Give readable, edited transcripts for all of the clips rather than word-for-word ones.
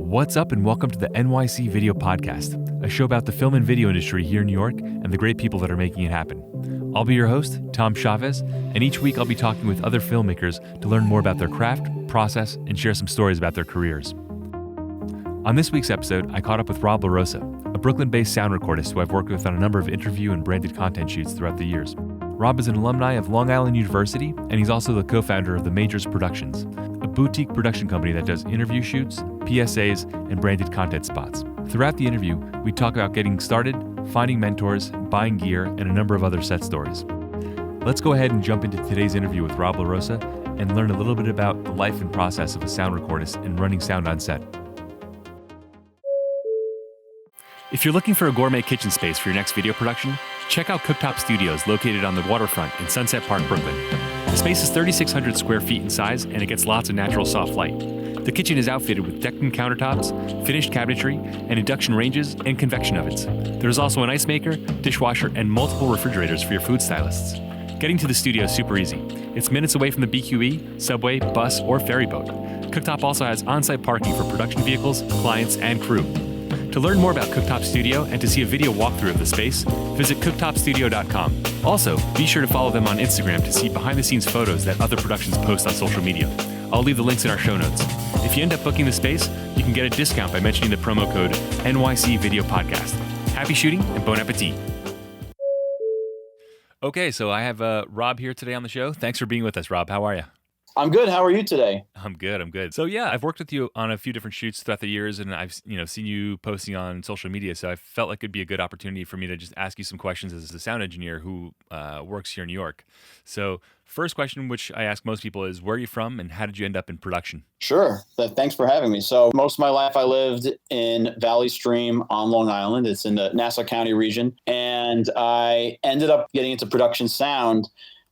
What's up and welcome to the NYC Video Podcast, a show about the film and video industry here in New York and the great people that are making it happen. I'll be your host, Tom Chavez, and each week I'll be talking with other filmmakers to learn more about their craft, process, and share some stories about their careers. On this week's episode, I caught up with Rob La Rosa, a Brooklyn-based sound recordist who I've worked with on a number of interview and branded content shoots throughout the years. Rob is an alumni of Long Island University, and he's also the co-founder of The Majors Productions, a boutique production company that does interview shoots, PSAs, and branded content spots. Throughout the interview, we talk about getting started, finding mentors, buying gear, and a number of other set stories. Let's go ahead and jump into today's interview with Rob La Rosa and learn a little bit about the life and process of a sound recordist and running sound on set. If you're looking for a gourmet kitchen space for your next video production, check out Cooktop Studios located on the waterfront in Sunset Park, Brooklyn. The space is 3,600 square feet in size and it gets lots of natural soft light. The kitchen is outfitted with decked-in countertops, finished cabinetry, and induction ranges and convection ovens. There's also an ice maker, dishwasher, and multiple refrigerators for your food stylists. Getting to the studio is super easy. It's minutes away from the BQE, subway, bus, or ferry boat. Cooktop also has on-site parking for production vehicles, clients, and crew. To learn more about Cooktop Studio and to see a video walkthrough of the space, visit cooktopstudio.com. Also, be sure to follow them on Instagram to see behind-the-scenes photos that other productions post on social media. I'll leave the links in our show notes. If you end up booking the space, you can get a discount by mentioning the promo code NYC Video Podcast. Happy shooting and bon appetit. Okay, so I have Rob here today on the show. Thanks for being with us, Rob. How are you? I'm good. How are you today? I'm good. So yeah, I've worked with you on a few different shoots throughout the years, and I've seen you posting on social media. So I felt like it'd be a good opportunity for me to just ask you some questions as a sound engineer who works here in New York. So first question, which I ask most people, is where are you from, and how did you end up in production? Sure. Thanks for having me. So most of my life I lived in Valley Stream on Long Island. It's in the Nassau County region, and I ended up getting into production sound.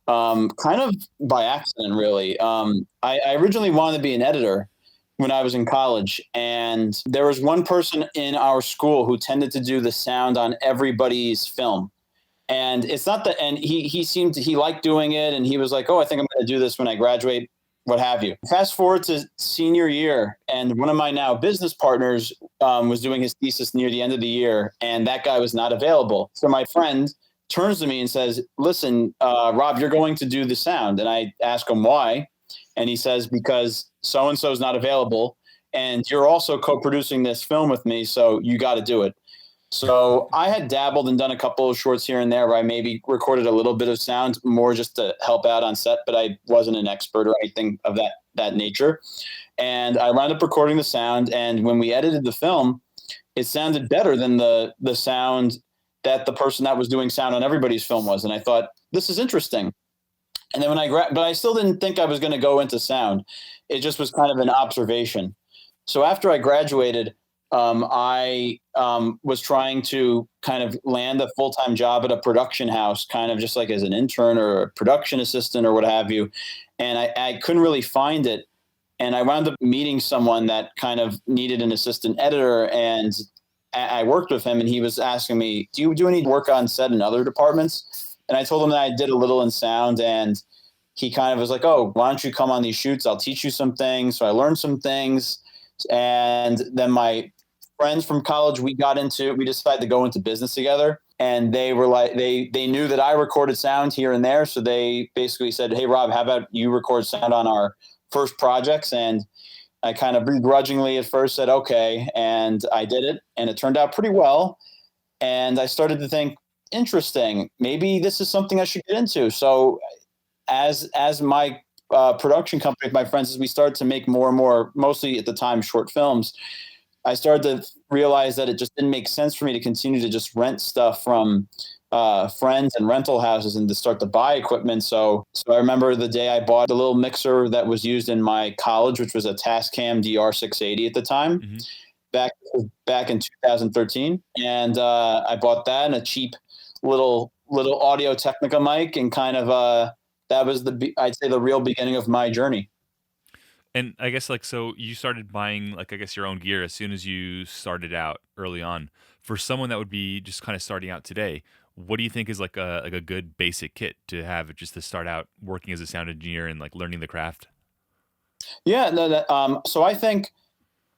Kind of by accident, really. I originally wanted to be an editor when I was in college, and there was one person in our school who tended to do the sound on everybody's film. And it's not that, and he liked doing it, and he was like, oh, I think I'm going to do this when I graduate, what have you. Fast forward to senior year, and one of my now business partners was doing his thesis near the end of the year, and that guy was not available. So my friend turns to me and says, listen, Rob, you're going to do the sound. And I ask him why. And he says, because so-and-so is not available. And you're also co-producing this film with me. So you got to do it. So I had dabbled and done a couple of shorts here and there where I maybe recorded a little bit of sound, more just to help out on set, but I wasn't an expert or anything of that nature. And I wound up recording the sound. And when we edited the film, it sounded better than the sound that the person that was doing sound on everybody's film was. And I thought, this is interesting. And then but I still didn't think I was going to go into sound. It just was kind of an observation. So after I graduated, I was trying to kind of land a full-time job at a production house, kind of just like as an intern or a production assistant or what have you. And I couldn't really find it. And I wound up meeting someone that kind of needed an assistant editor, and I worked with him, and he was asking me, do you do any work on set in other departments? And I told him that I did a little in sound, and he kind of was like, oh, why don't you come on these shoots? I'll teach you some things. So I learned some things. And then my friends from college, we decided to go into business together. And they were like, they knew that I recorded sound here and there. So they basically said, hey, Rob, how about you record sound on our first projects? And I kind of begrudgingly at first said, okay, and I did it, and it turned out pretty well. And I started to think, interesting, maybe this is something I should get into. So as my production company with my friends, as we started to make more and more, mostly at the time, short films, I started to realize that it just didn't make sense for me to continue to just rent stuff from friends and rental houses and to start to buy equipment. So I remember the day I bought the little mixer that was used in my college, which was a Tascam DR680 at the time, back in 2013. And I bought that and a cheap little Audio Technica mic, and kind of that was I'd say the real beginning of my journey. And I guess so you started buying your own gear as soon as you started out early on. For someone that would be just kind of starting out today, what do you think is like a good basic kit to have just to start out working as a sound engineer and learning the craft? Yeah, so I think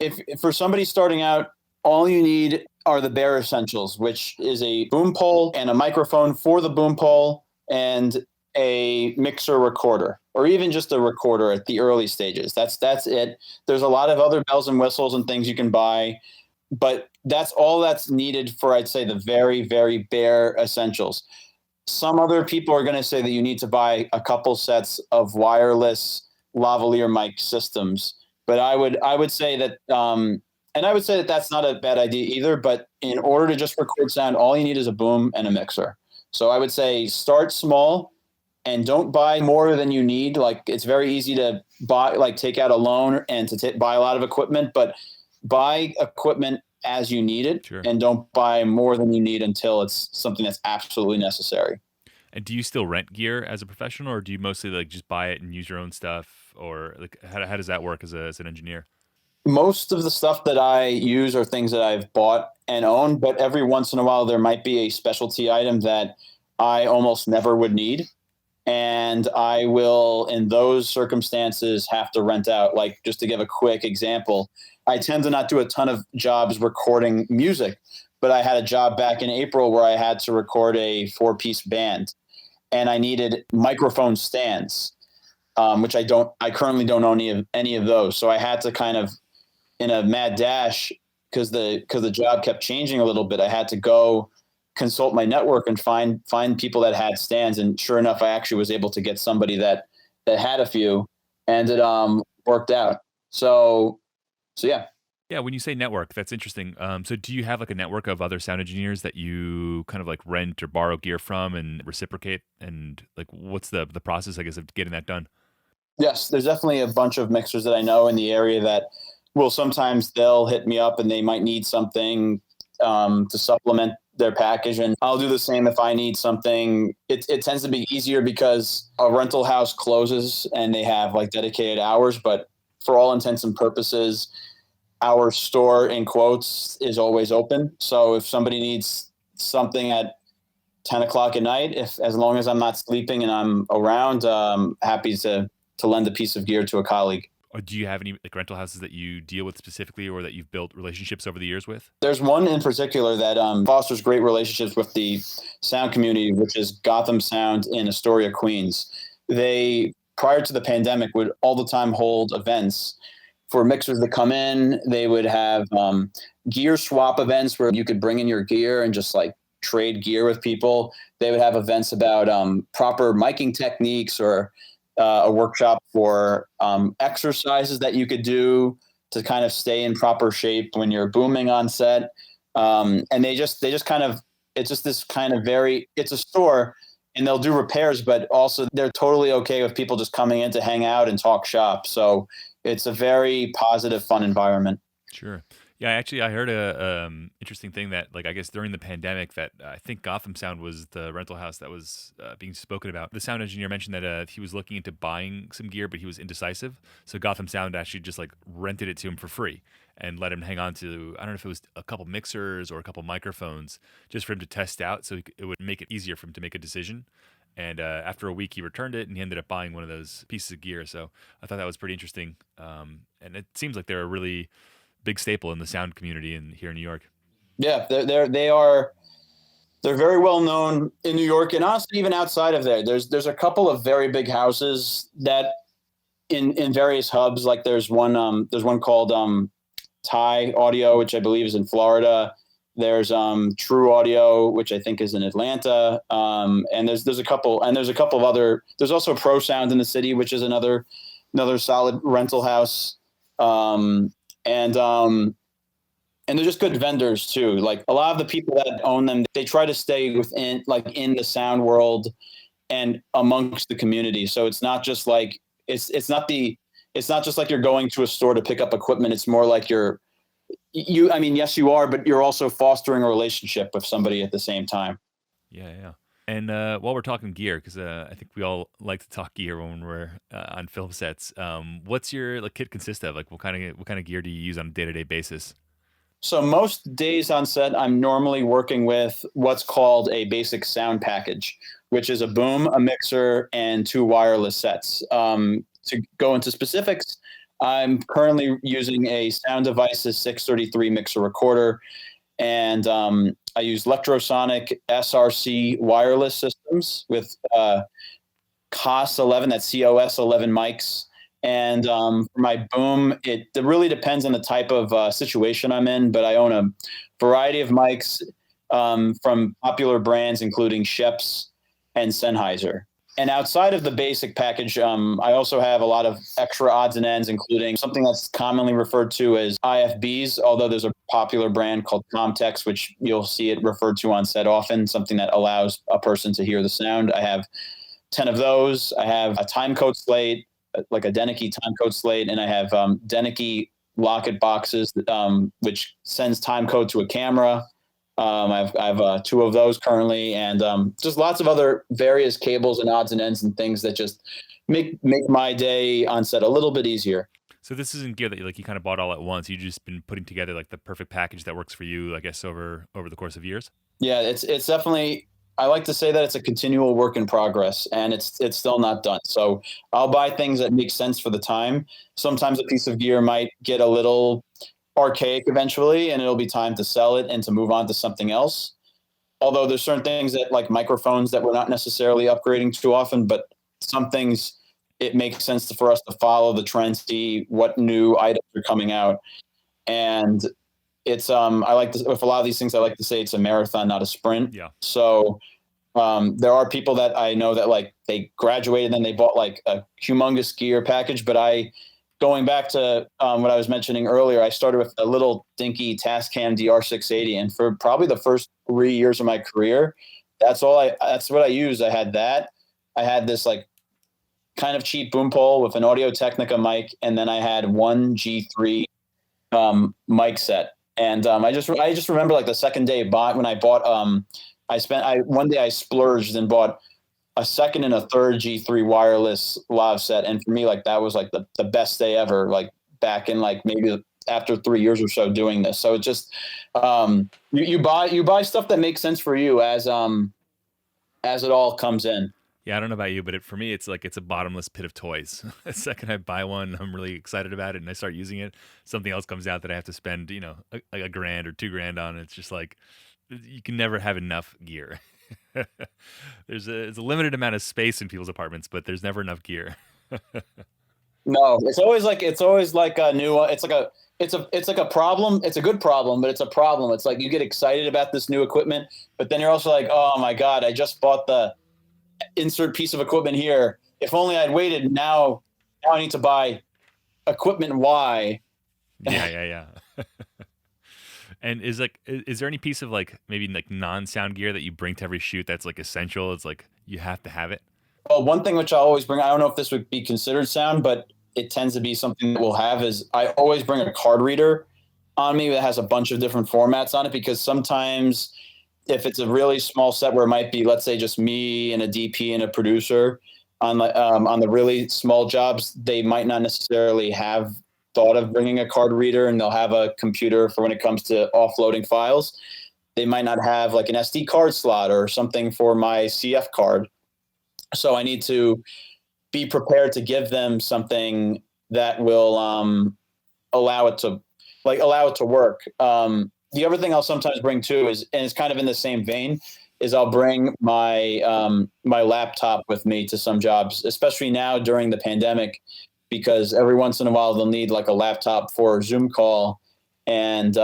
if for somebody starting out, all you need are the bare essentials, which is a boom pole and a microphone for the boom pole and a mixer recorder, or even just a recorder at the early stages. That's it. There's a lot of other bells and whistles and things you can buy, but that's all that's needed for, I'd say, the very, very bare essentials. Some other people are going to say that you need to buy a couple sets of wireless lavalier mic systems, but I would say that and I would say that that's not a bad idea either. But in order to just record sound, all you need is a boom and a mixer. So I would say start small and don't buy more than you need. Like, it's very easy to buy, like, take out a loan and to buy a lot of equipment, but buy equipment as you need it. Sure. And don't buy more than you need until it's something that's absolutely necessary. And do you still rent gear as a professional, or do you mostly like just buy it and use your own stuff, or like how does that work as an engineer? Most of the stuff that I use are things that I've bought and owned, but every once in a while there might be a specialty item that I almost never would need. And I will, in those circumstances, have to rent out. Like, just to give a quick example, I tend to not do a ton of jobs recording music, but I had a job back in April where I had to record a 4-piece band, and I needed microphone stands, which I currently don't own any of those. So I had to kind of, in a mad dash, because the job kept changing a little bit, I had to go consult my network and find people that had stands. And sure enough, I actually was able to get somebody that had a few, and it worked out. So yeah. Yeah, when you say network, that's interesting. So do you have like a network of other sound engineers that you kind of like rent or borrow gear from and reciprocate? And like, what's the process, I guess, of getting that done? Yes, there's definitely a bunch of mixers that I know in the area that will sometimes they'll hit me up and they might need something to supplement their package, and I'll do the same if I need something. It tends to be easier because a rental house closes and they have like dedicated hours, but for all intents and purposes, our store, in quotes, is always open. So if somebody needs something at 10 o'clock at night, as long as I'm not sleeping and I'm around, happy to lend a piece of gear to a colleague. Or do you have any like rental houses that you deal with specifically, or that you've built relationships over the years with? There's one in particular that fosters great relationships with the sound community, which is Gotham Sound in Astoria, Queens. They, prior to the pandemic, would all the time hold events for mixers that come in. They would have gear swap events where you could bring in your gear and just like trade gear with people. They would have events about proper miking techniques, or a workshop for exercises that you could do to kind of stay in proper shape when you're booming on set. And they just kind of, it's just this kind of it's a store, and they'll do repairs, but also they're totally okay with people just coming in to hang out and talk shop. So it's a very positive, fun environment. Sure. Yeah, actually, I heard a interesting thing that, like, I guess during the pandemic, that I think Gotham Sound was the rental house that was being spoken about. The sound engineer mentioned that he was looking into buying some gear, but he was indecisive. So Gotham Sound actually just like rented it to him for free and let him hang on to, I don't know if it was a couple mixers or a couple microphones, just for him to test out, so it would make it easier for him to make a decision. And after a week, he returned it, and he ended up buying one of those pieces of gear. So I thought that was pretty interesting. And it seems like they're a really big staple in the sound community here in New York. Yeah, they're very well known in New York, and honestly, even outside of there. There's a couple of very big houses that in various hubs. Like there's one called Thai Audio, which I believe is in Florida. There's True Audio, which I think is in Atlanta. And there's a couple of other. There's also Pro Sound in the city, which is another solid rental house. And they're just good vendors too. Like a lot of the people that own them, they try to stay within, like, in the sound world and amongst the community. So it's not just like it's not just like you're going to a store to pick up equipment. It's more like I mean, yes, you are, but you're also fostering a relationship with somebody at the same time. Yeah. And while we're talking gear, because I think we all like to talk gear when we're on film sets, what's your kit consist of? Like, what kind of gear do you use on a day-to-day basis? So most days on set, I'm normally working with what's called a basic sound package, which is a boom, a mixer, and 2 wireless sets. To go into specifics, I'm currently using a Sound Devices 633 mixer recorder, and I use Electrosonic SRC wireless systems with COS 11, that's COS 11 mics. And for my boom, it really depends on the type of situation I'm in, but I own a variety of mics from popular brands, including Sheps and Sennheiser. And outside of the basic package, I also have a lot of extra odds and ends, including something that's commonly referred to as IFBs, although there's a popular brand called Comtex, which you'll see it referred to on set often, something that allows a person to hear the sound. I have 10 of those. I have a time code slate, like a Denicky time code slate, and I have Denicky locket boxes, which sends time code to a camera. I have 2 of those currently, and just lots of other various cables and odds and ends and things that just make my day on set a little bit easier. So this isn't gear that you kind of bought all at once. You've just been putting together like the perfect package that works for you, I guess, over the course of years. Yeah, it's definitely. I like to say that it's a continual work in progress, and it's still not done. So I'll buy things that make sense for the time. Sometimes a piece of gear might get a little archaic eventually, and it'll be time to sell it and to move on to something else. Although there's certain things that, like microphones, that we're not necessarily upgrading too often, but some things it makes sense for us to follow the trend, see what new items are coming out. And it's I like to, with a lot of these things, I like to say it's a marathon, not a sprint. Yeah. So there are people that I know that like they graduated and then they bought like a humongous gear package, but going back to what I was mentioning earlier, I started with a little dinky Tascam DR680, and for probably the first 3 years of my career, that's what I used. I had that. I had this like kind of cheap boom pole with an Audio-Technica mic, and then I had one G3 mic set. And I just remember like the second day when I bought one day I splurged and bought a second and a third G3 wireless lav set. And for me, like that was like the best day ever, like back in like maybe after 3 years or so doing this. So it just, you buy stuff that makes sense for you as it all comes in. Yeah, I don't know about you, but for me, it's like it's a bottomless pit of toys. The second I buy one, I'm really excited about it, and I start using it. Something else comes out that I have to spend, a grand or $2,000 on. It's just like you can never have enough gear. There's a limited amount of space in people's apartments, but there's never enough gear. No, it's always like a new. It's like a problem. It's a good problem, but it's a problem. It's like you get excited about this new equipment, but then you're also like, oh my god, I just bought the insert piece of equipment here. If only I'd waited. Now I need to buy equipment Y. Yeah. And is there any piece of like maybe like non-sound gear that you bring to every shoot that's like essential? It's like you have to have it. Well, one thing which I always bring, I don't know if this would be considered sound, but it tends to be something that we'll have, is I always bring a card reader on me that has a bunch of different formats on it, because sometimes if it's a really small set where it might be, let's say, just me and a DP and a producer on the really small jobs, they might not necessarily have thought of bringing a card reader, and they'll have a computer for when it comes to offloading files. They might not have like an SD card slot or something for my CF card. So I need to be prepared to give them something that will allow it to work. The other thing I'll sometimes bring too is, and it's kind of in the same vein, is I'll bring my my laptop with me to some jobs, especially now during the pandemic, because every once in a while they'll need like a laptop for a Zoom call. And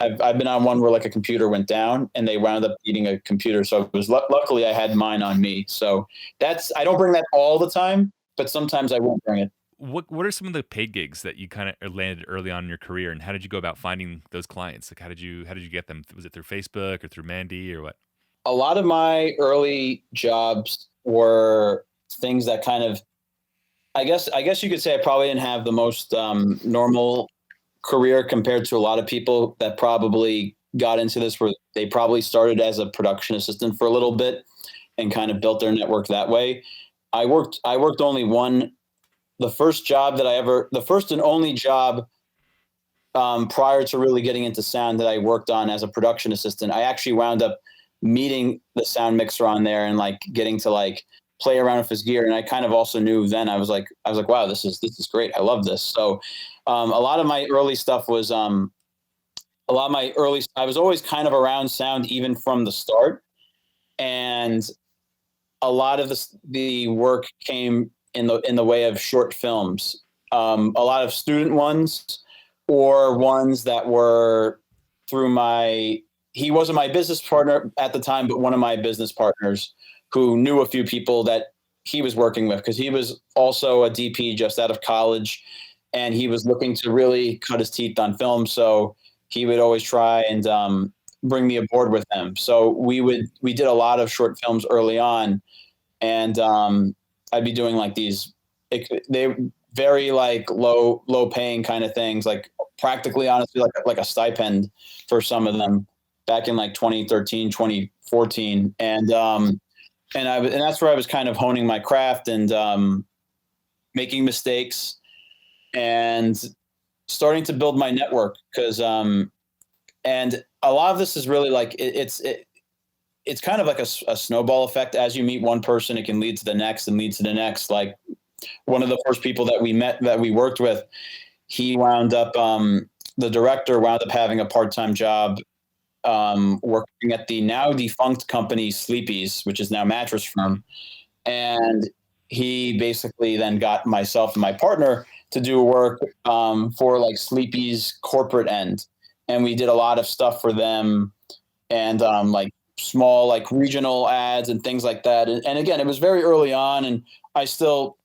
I've been on one where like a computer went down and they wound up needing a computer. So it was luckily I had mine on me. So I don't bring that all the time, but sometimes I won't bring it. What are some of the paid gigs that you kind of landed early on in your career, and how did you go about finding those clients? Like how did you get them? Was it through Facebook or through Mandy or what? A lot of my early jobs were things that kind of, I guess you could say I probably didn't have the most normal career compared to a lot of people that probably got into this, where they probably started as a production assistant for a little bit and kind of built their network that way. I worked only the first and only job prior to really getting into sound that I worked on as a production assistant. I actually wound up meeting the sound mixer on there and like getting to like play around with his gear. And I kind of also knew then I was like, wow, this is great. I love this. So a lot of my early stuff was I was always kind of around sound even from the start. And a lot of the work came in the way of short films, a lot of student ones or ones that were through he wasn't my business partner at the time, but one of my business partners who knew a few people that he was working with, because he was also a DP just out of college and he was looking to really cut his teeth on film. So he would always try and bring me aboard with him. So we did a lot of short films early on, and I'd be doing like they very like low paying kind of things, like practically honestly like a stipend for some of them back in like 2013, 2014. And that's where I was kind of honing my craft and making mistakes and starting to build my network. And a lot of this is really like, it's kind of like a snowball effect. As you meet one person, it can lead to the next and lead to the next. Like one of the first people that we worked with, he wound up, the director wound up having a part-time job working at the now defunct company Sleepy's, which is now Mattress Firm. And he basically then got myself and my partner to do work for like Sleepy's corporate end. And we did a lot of stuff for them and like small like regional ads and things like that. And again, it was very early on, and there still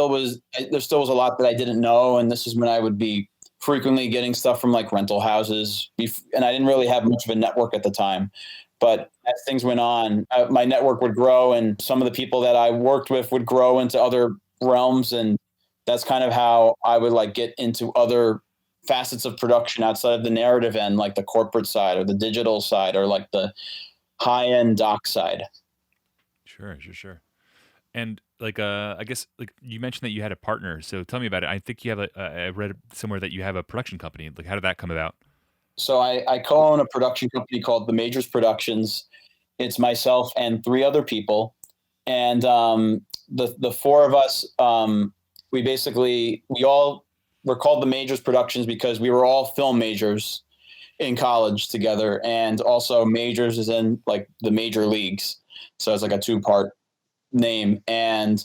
was a lot that I didn't know. And this is when I would be frequently getting stuff from like rental houses, and I didn't really have much of a network at the time. But as things went on, my network would grow, and some of the people that I worked with would grow into other realms. And that's kind of how I would like get into other facets of production outside of the narrative end, like the corporate side or the digital side or like the high-end doc side. Sure. And like, I guess like you mentioned that you had a partner. So tell me about it. I think you have I read somewhere that you have a production company. Like, how did that come about? So I co-own a production company called The Majors Productions. It's myself and three other people. And the four of us, we all were called The Majors Productions because we were all film majors in college together. And also majors is in like the major leagues. So it's like a two-part name. And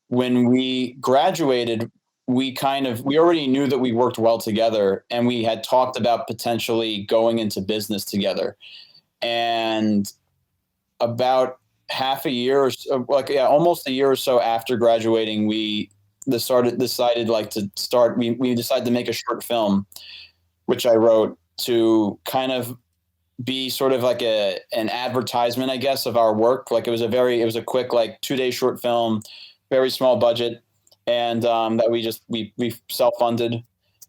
when we graduated, we already knew that we worked well together, and we had talked about potentially going into business together. And about half a year or so, almost a year or so after graduating, we decided to make a short film, which I wrote to kind of be sort of like an advertisement, I guess, of our work. Like it was a quick, like 2-day short film, very small budget. And that we self-funded,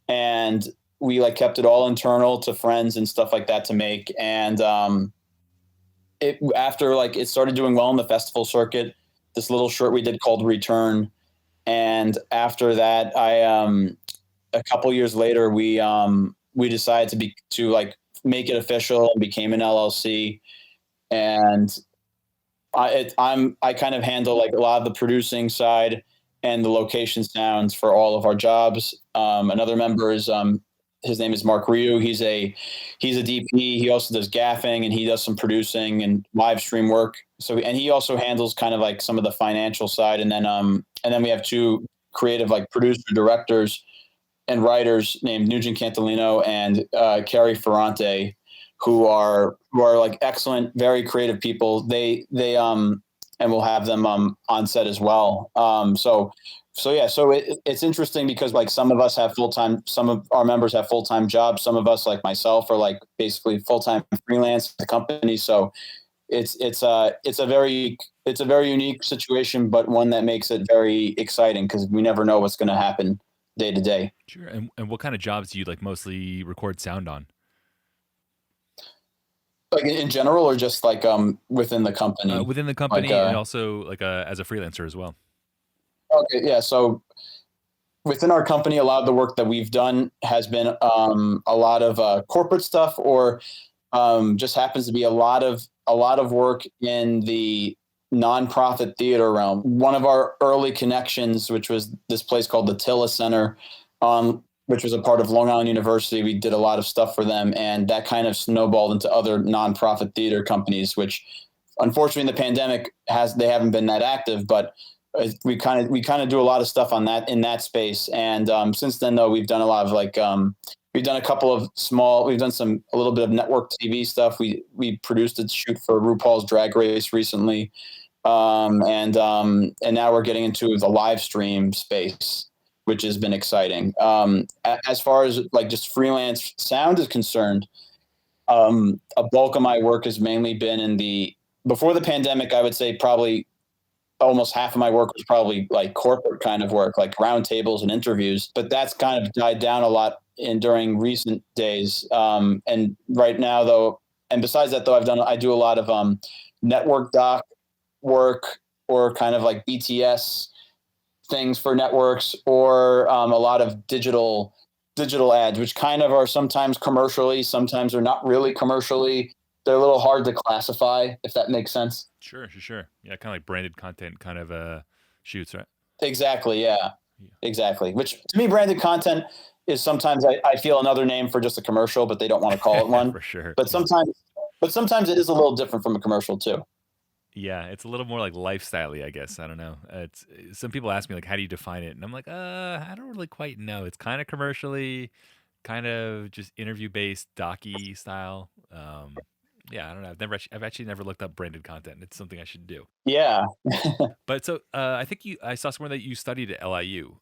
and we like kept it all internal to friends and stuff like that to make. And after it started doing well in the festival circuit, this little short we did called Return. And after that, a couple years later, we decided to make it official and became an LLC. And I kind of handle like a lot of the producing side and the location sounds for all of our jobs. Another member is his name is Mark Ryu. He's a DP. He also does gaffing, and he does some producing and live stream work. So, and he also handles kind of like some of the financial side. And then we have two creative like producer directors and writers named Nugent Cantalino and Carrie Ferrante, who are like excellent, very creative people. And we'll have them on set as well. So it's interesting because like some of us have full-time, some of our members have full-time jobs. Some of us, like myself, are like basically full-time freelance at the company. So it's a very unique situation, but one that makes it very exciting because we never know what's going to happen day to day. Sure. And what kind of jobs do you like mostly record sound on? Like in general, or just like within the company? Within the company, and also like as a freelancer as well. Okay, yeah. So within our company, a lot of the work that we've done has been a lot of corporate stuff, or just happens to be a lot of work in the nonprofit theater realm. One of our early connections, which was this place called the Tilla Center, which was a part of Long Island University. We did a lot of stuff for them, and that kind of snowballed into other nonprofit theater companies, which unfortunately in the pandemic they haven't been that active, but we kind of do a lot of stuff on that in that space. And since then, though, we've done a lot of we've done a little bit of network TV stuff. We produced a shoot for RuPaul's Drag Race recently. And now we're getting into the live stream space, which has been exciting. As far as like just freelance sound is concerned, a bulk of my work has mainly been before the pandemic, I would say probably almost half of my work was probably like corporate kind of work, like roundtables and interviews, but that's kind of died down a lot during recent days. And right now though, and besides that though, I do a lot of network doc work, or kind of like BTS things for networks, or a lot of digital ads, which kind of are sometimes commercially, sometimes are not really commercially. They're a little hard to classify, if that makes sense. Sure. Yeah, kind of like branded content kind of shoots, right? Exactly. Yeah, exactly. Which to me, branded content is sometimes I feel another name for just a commercial, but they don't want to call it one. For sure. But sometimes it is a little different from a commercial too. Yeah, it's a little more like lifestyle-y, I guess. I don't know. It's some people ask me like, how do you define it? And I'm like, I don't really quite know. It's kind of commercially, kind of just interview-based, docu style. Yeah, I don't know. I've actually never looked up branded content. It's something I should do. Yeah. But so I think I saw somewhere that you studied at LIU.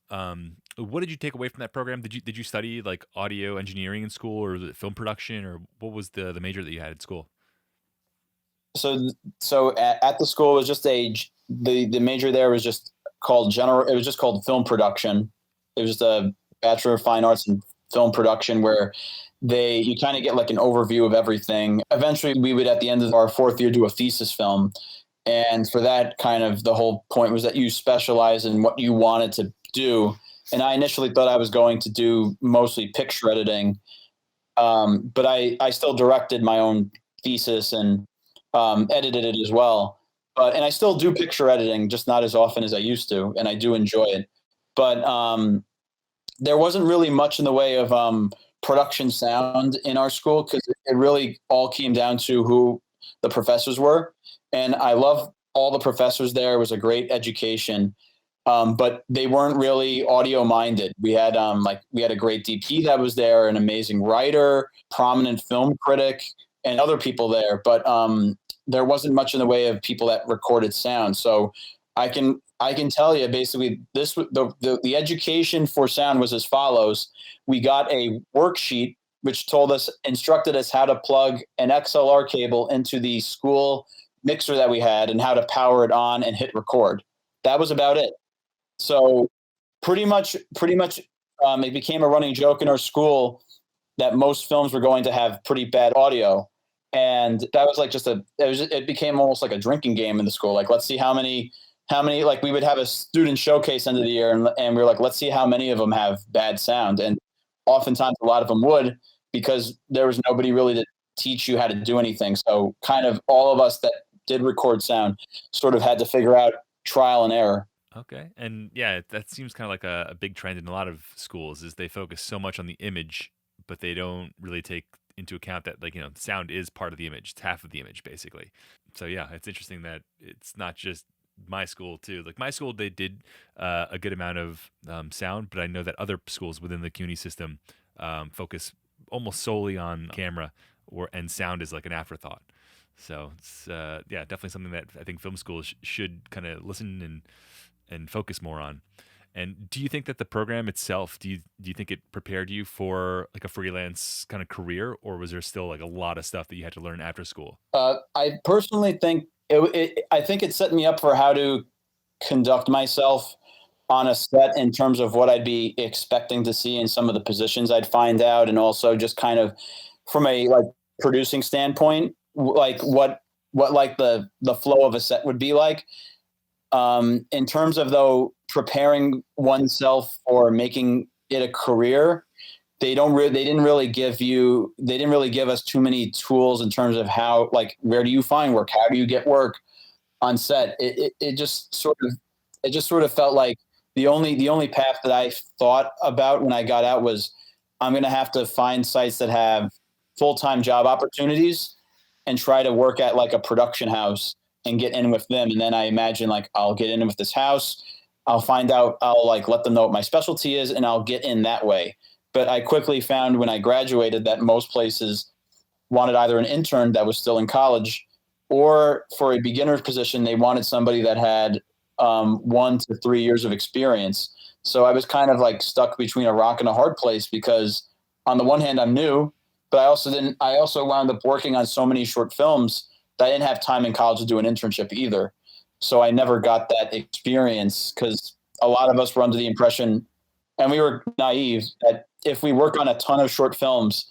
What did you take away from that program? Did you study like audio engineering in school, or was it film production, or what was the major that you had at school? So at the school, it was just the major there was just called it was just called film production. It was a Bachelor of Fine Arts in Film Production, where you kind of get like an overview of everything. Eventually we would, at the end of our fourth year, do a thesis film. And for that, kind of the whole point was that you specialize in what you wanted to do. And I initially thought I was going to do mostly picture editing. But I still directed my own thesis and edited it as well. And I still do picture editing, just not as often as I used to. And I do enjoy it. But there wasn't really much in the way of production sound in our school, because it really all came down to who the professors were. And I love all the professors there. It was a great education. But they weren't really audio minded. We had a great DP that was there, an amazing writer, prominent film critic, and other people there. But there wasn't much in the way of people that recorded sound. So I can tell you basically the education for sound was as follows. We got a worksheet which instructed us how to plug an XLR cable into the school mixer that we had and how to power it on and hit record. That was about it. So pretty much it became a running joke in our school that most films were going to have pretty bad audio. And that was like it became almost like a drinking game in the school. Like, let's see how many, like we would have a student showcase end of the year, and we were like, let's see how many of them have bad sound. And oftentimes a lot of them would, because there was nobody really to teach you how to do anything. So kind of all of us that did record sound sort of had to figure out trial and error. Okay. And yeah, that seems kind of like a big trend in a lot of schools, is they focus so much on the image, but they don't really take into account that, like, sound is part of the image. It's half of the image, basically. So yeah, it's interesting that it's not just my school too. Like my school, they did a good amount of sound, but I know that other schools within the CUNY system focus almost solely on camera, and sound is like an afterthought. So it's definitely something that I think film schools should kind of listen and focus more on. And do you think that the program itself, do you think it prepared you for like a freelance kind of career, or was there still like a lot of stuff that you had to learn after school? I personally think I think it set me up for how to conduct myself on a set in terms of what I'd be expecting to see in some of the positions I'd find out, and also just kind of from a like producing standpoint, like what like the flow of a set would be like. In terms of though preparing oneself for making it a career, they didn't really give us too many tools in terms of how, like, where do you find work? How do you get work? on set, it just sort of felt like the only path that I thought about when I got out was I'm going to have to find sites that have full-time job opportunities and try to work at like a production house and get in with them. And then I imagine like I'll get in with this house. I'll find out, I'll like let them know what my specialty is and I'll get in that way. But I quickly found when I graduated that most places wanted either an intern that was still in college, or for a beginner's position, they wanted somebody that had 1 to 3 years of experience. So I was kind of like stuck between a rock and a hard place because on the one hand, I'm new, but I also wound up working on so many short films that I didn't have time in college to do an internship either. So I never got that experience because a lot of us were under the impression, and we were naive, that if we work on a ton of short films,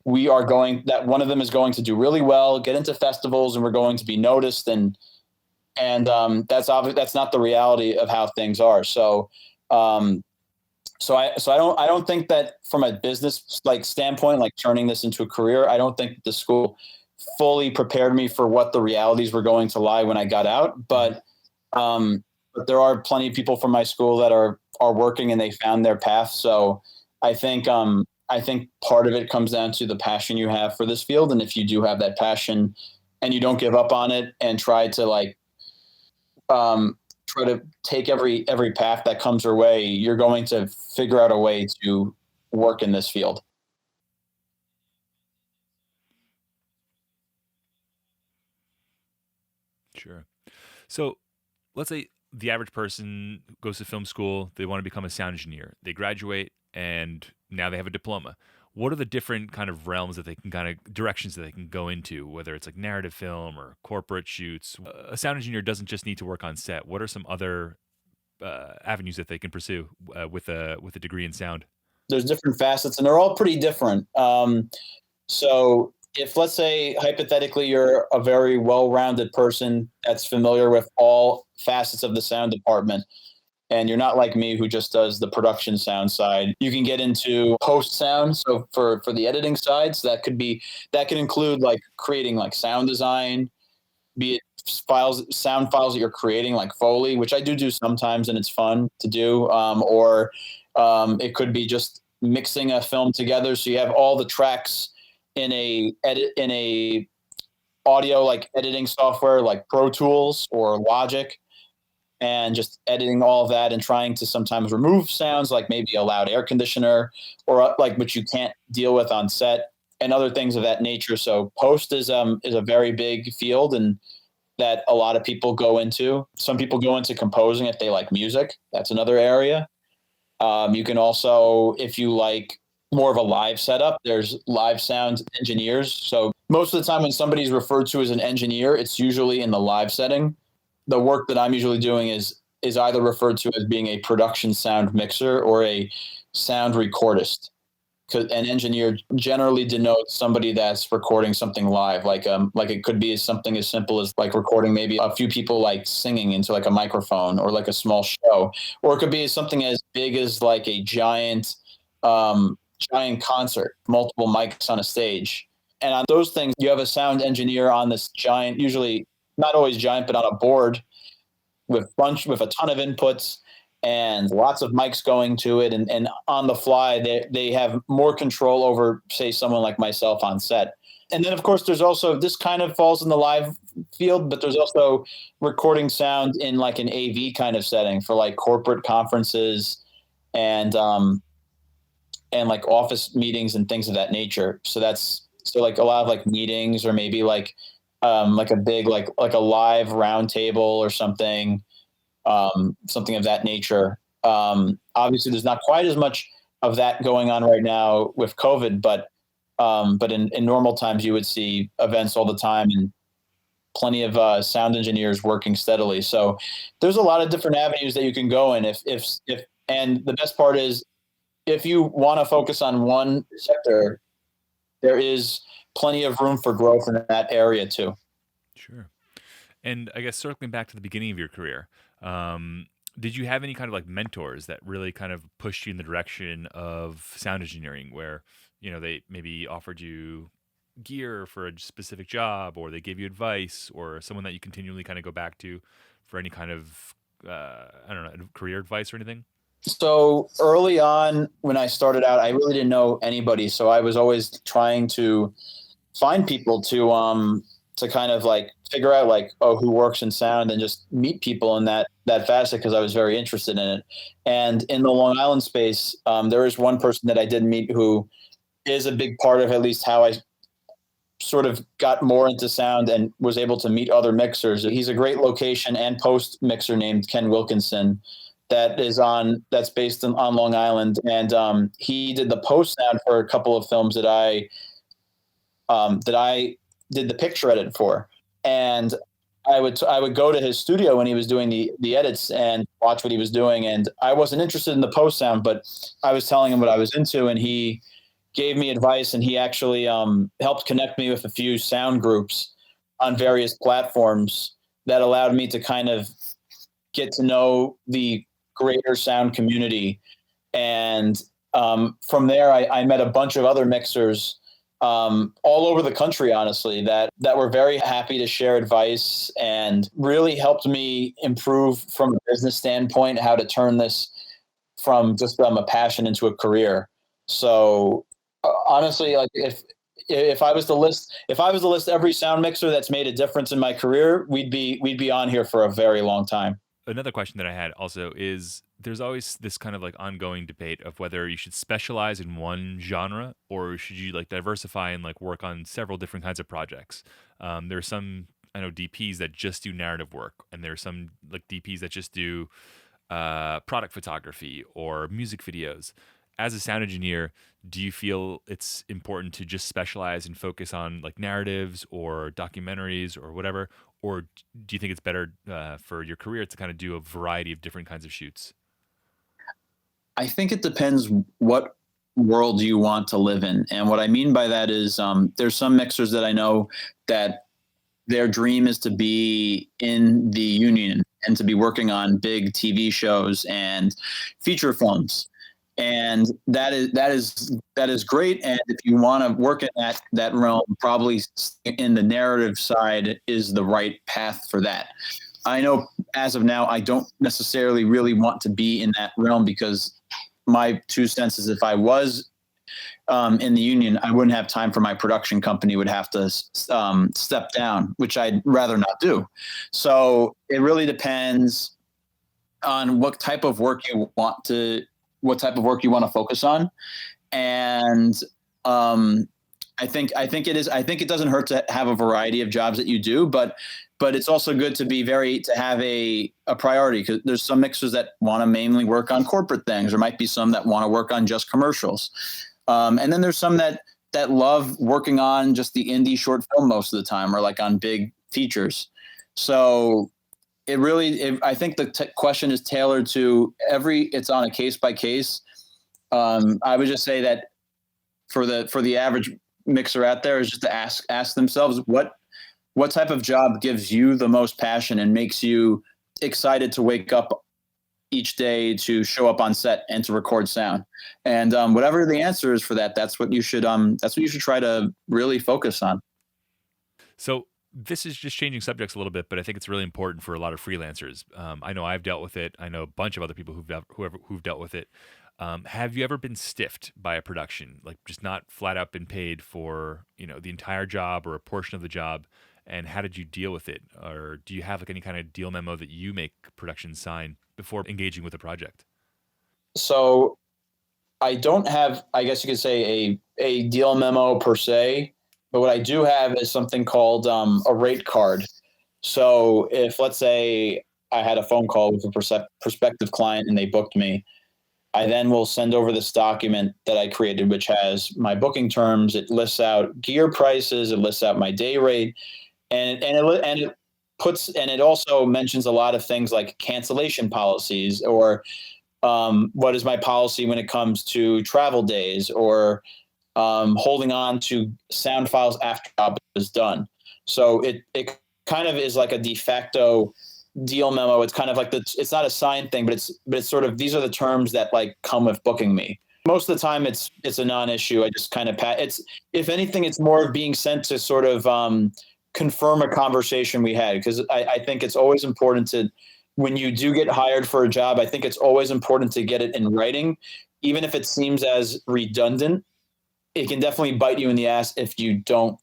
that one of them is going to do really well, get into festivals, and we're going to be noticed. And that's obvious. That's not the reality of how things are. So I don't think that from a business like standpoint, like turning this into a career, I don't think the school fully prepared me for what the realities were going to lie when I got out. But there are plenty of people from my school that are working and they found their path. So I think part of it comes down to the passion you have for this field. And if you do have that passion and you don't give up on it and try to take every path that comes your way, you're going to figure out a way to work in this field. Sure. So let's say the average person goes to film school, they want to become a sound engineer. They graduate and now they have a diploma. What are the different kind of realms that they can directions that they can go into, whether it's like narrative film or corporate shoots? A sound engineer doesn't just need to work on set. What are some other avenues that they can pursue with a degree in sound? There's different facets and they're all pretty different. So if, let's say, hypothetically, you're a very well-rounded person that's familiar with all facets of the sound department, and you're not like me who just does the production sound side, you can get into post sound. So for the editing sides, that could include like creating like sound design, be it sound files that you're creating like Foley, which I do sometimes and it's fun to do. Or it could be just mixing a film together. So you have all the tracks in a audio like editing software like Pro Tools or Logic, and just editing all of that and trying to sometimes remove sounds like maybe a loud air conditioner or like which you can't deal with on set and other things of that nature. So post is a very big field and that a lot of people go into. Some people go into composing if they like music. That's another area. You can also, if you like more of a live setup, there's live sound engineers. So most of the time when somebody's referred to as an engineer, it's usually in the live setting. The work that I'm usually doing is either referred to as being a production sound mixer or a sound recordist. An engineer generally denotes somebody that's recording something live, like it could be something as simple as like recording maybe a few people like singing into like a microphone or like a small show, or it could be something as big as like a giant concert, multiple mics on a stage. And on those things, you have a sound engineer on this giant, usually not always giant, but on a board with a ton of inputs and lots of mics going to it. And on the fly, they have more control over, say, someone like myself on set. And then, of course, there's also, this kind of falls in the live field, but there's also recording sound in like an AV kind of setting for like corporate conferences and like office meetings and things of that nature. So like a lot of like meetings or maybe like a big like a live round table or something of that nature. Obviously there's not quite as much of that going on right now with COVID, but in normal times you would see events all the time and plenty of sound engineers working steadily. So there's a lot of different avenues that you can go in and the best part is if you want to focus on one sector, there is plenty of room for growth in that area too. Sure. And I guess circling back to the beginning of your career, did you have any kind of like mentors that really kind of pushed you in the direction of sound engineering where, they maybe offered you gear for a specific job, or they gave you advice, or someone that you continually kind of go back to for any kind of I don't know, career advice or anything? So early on, when I started out, I really didn't know anybody. So I was always trying to find people to kind of like figure out like, oh, who works in sound, and just meet people in that facet, because I was very interested in it. And in the Long Island space, there is one person that I did meet who is a big part of at least how I sort of got more into sound and was able to meet other mixers. He's a great location and post mixer named Ken Wilkinson that's based on Long Island. And he did the post sound for a couple of films that I did the picture edit for. And I would go to his studio when he was doing the edits and watch what he was doing. And I wasn't interested in the post sound, but I was telling him what I was into, and he gave me advice, and he actually helped connect me with a few sound groups on various platforms that allowed me to kind of get to know the greater sound community. And from there, I met a bunch of other mixers all over the country, honestly, that were very happy to share advice and really helped me improve from a business standpoint, how to turn this from just a passion into a career. So honestly, like if I was to list every sound mixer that's made a difference in my career, we'd be on here for a very long time. Another question that I had also is, there's always this kind of like ongoing debate of whether you should specialize in one genre, or should you like diversify and like work on several different kinds of projects. There are some, I know, DPs that just do narrative work, and there are some like DPs that just do product photography or music videos. As a sound engineer, do you feel it's important to just specialize and focus on like narratives or documentaries or whatever? Or do you think it's better for your career to kind of do a variety of different kinds of shoots? I think it depends what world you want to live in. And what I mean by that is there's some mixers that I know that their dream is to be in the union and to be working on big TV shows and feature films. And that is great. And if you want to work in that realm, probably in the narrative side is the right path for that. I know as of now, I don't necessarily really want to be in that realm, because my 2 cents is, if I was in the union, I wouldn't have time for my production company, would have to step down, which I'd rather not do. So it really depends on what type of work you want to focus on. And I think it doesn't hurt to have a variety of jobs that you do, but it's also good to have a priority, because there's some mixers that want to mainly work on corporate things. There might be some that want to work on just commercials. And then there's some that love working on just the indie short film most of the time, or like on big features. So I think the question is tailored to it's on a case by case. I would just say that for the average mixer out there is just to ask themselves what type of job gives you the most passion and makes you excited to wake up each day to show up on set and to record sound. And whatever the answer is for that, that's what you should try to really focus on. So this is just changing subjects a little bit, but I think it's really important for a lot of freelancers. I know I've dealt with it. I know a bunch of other people who've dealt with it. Have you ever been stiffed by a production, like just not flat out been paid for, the entire job or a portion of the job? And how did you deal with it? Or do you have like any kind of deal memo that you make productions sign before engaging with a project? So I don't have, I guess you could say, a deal memo per se, but what I do have is something called a rate card. So if, let's say, I had a phone call with a prospective client and they booked me, I then will send over this document that I created, which has my booking terms. It lists out gear prices. It lists out my day rate, and it also mentions a lot of things like cancellation policies, or what is my policy when it comes to travel days, or holding on to sound files after the job is done. So it kind of is like a de facto deal memo. It's kind of like it's not a signed thing, but it's sort of, these are the terms that like come with booking me. most of the time it's a non-issue. I just kind of it's, if anything, it's more of being sent to sort of confirm a conversation we had, because I think it's always important to, when you do get hired for a job, I think it's always important to get it in writing, even if it seems as redundant. It can definitely bite you in the ass if you don't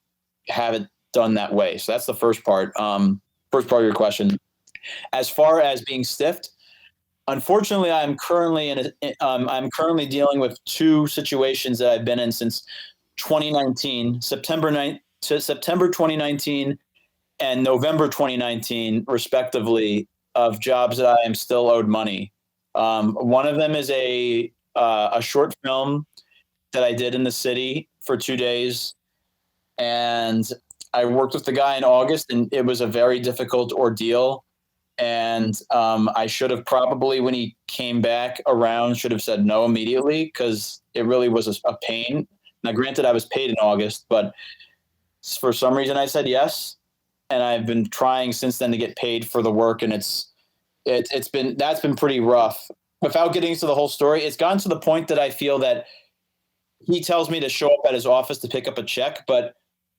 have it done that way. So that's the first part. First part of your question. As far as being stiffed, unfortunately, I'm currently dealing with two situations that I've been in since 2019, September 2019 and November 2019, respectively, of jobs that I am still owed money. One of them is a short film that I did in the city for 2 days, and I worked with the guy in August, and it was a very difficult ordeal. And I should have probably, when he came back around, should have said no immediately, because it really was a pain. Now, granted, I was paid in August, but for some reason I said yes. And I've been trying since then to get paid for the work. And that's been pretty rough. Without getting into the whole story, it's gotten to the point that I feel that he tells me to show up at his office to pick up a check, but